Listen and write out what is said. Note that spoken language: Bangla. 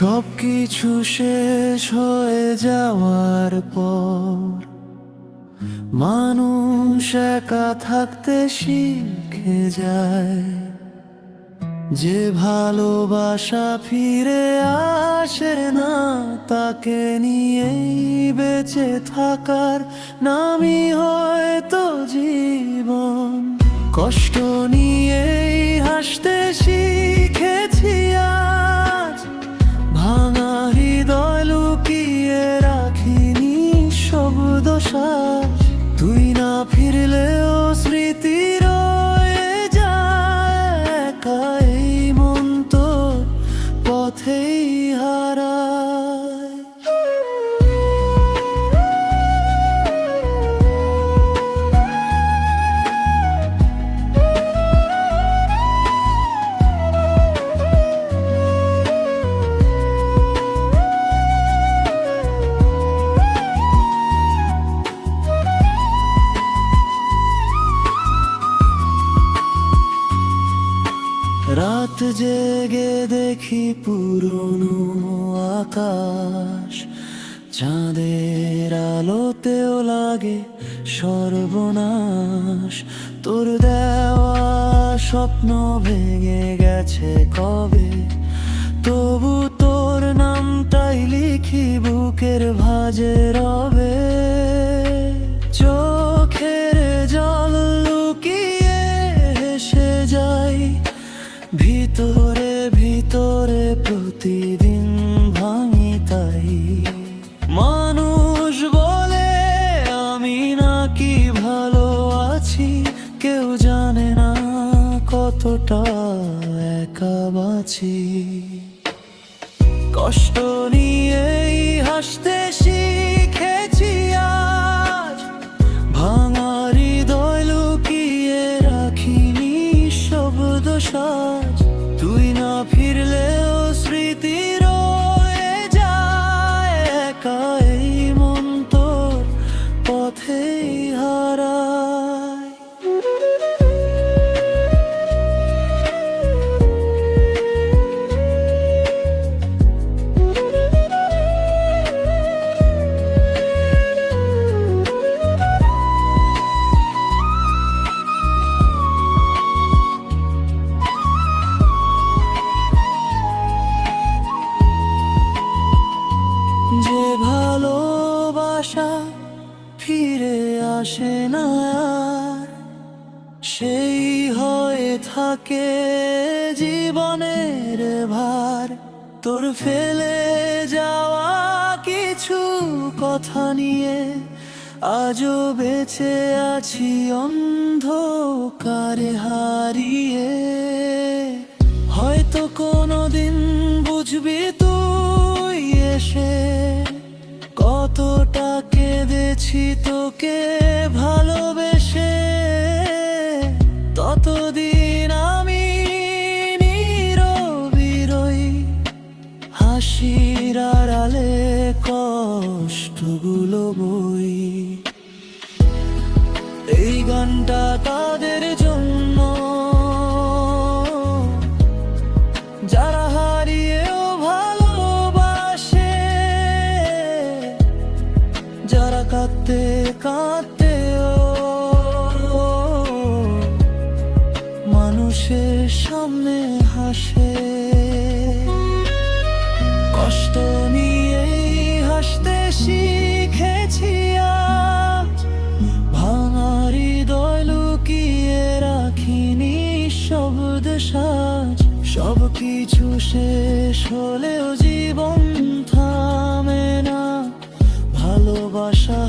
সবকিছু শেষ হয়ে যাওয়ার পর মানুষ একা থাকতে শিখে যায়। যে ভালোবাসা ফিরে আসে না, তাকে নিয়েই বেঁচে থাকার নামই হয়তো জীবন। কষ্ট নিয়েই হাসতে শিখেছি আজ, ভাঙা হৃদয় লুকিয়ে রাখিনি শব্দ শ্বাস। তুই না ফিরলেও স্মৃতি রয়ে যায় একা, এই মন তোর পথেই হারায়। রাত জেগে দেখি পুরনো আকাশ, চাঁদের আলোতেও লাগে সর্বনাশ। তোর দেওয়া স্বপ্ন ভেঙে গেছে কবে, তবু তোর নামটাই লিখি বুকের ভাঁজে রবে। চোখের জল লুকিয়ে হেসে যাই, ভিতরে ভিতরে প্রতিদিন ভাঙি তাই। মানুষ বলে আমি নাকি ভালো আছি, কেউ জানে না কতটা একা বাঁচি। কষ্ট নিয়েই হাসতে শিখেছি আজ, ভাঙা হৃদয় লুকিয়ে রাখিনি শব্দ সাজ। তুই না ফিরলেও স্মৃতি রয়ে যায় একা, এই মন তোর পথেই হারায়। যে ভালোবাসা ফিরে আসে না আর, সেই হয়ে থাকে জীবনের ভার। তোর ফেলে যাওয়া কিছু কথা নিয়ে আজও বেঁচে আছি অন্ধকারে হারিয়ে। হয়তো কোনোদিন বুঝবি তুই এসে, কতটা কেঁদেছি তোকে ভালোবেসে। ততদিন আমি নীরবই রই, হাসির আড়ালে কষ্টগুলো বই। এই গানটা তাদের জন্য যারা হারিয়েও ভালোবাসে, যারা কাঁদতে কাঁদতেও মানুষের সামনে হাসে। কষ্ট নিয়েই হাসতে শিখেছি আজ, ভাঙা হৃদয় লুকিয়ে রাখিনি শব্দ সাজ। সবকিছু শেষ হলেও জীবন থামে না, ভালোবাসা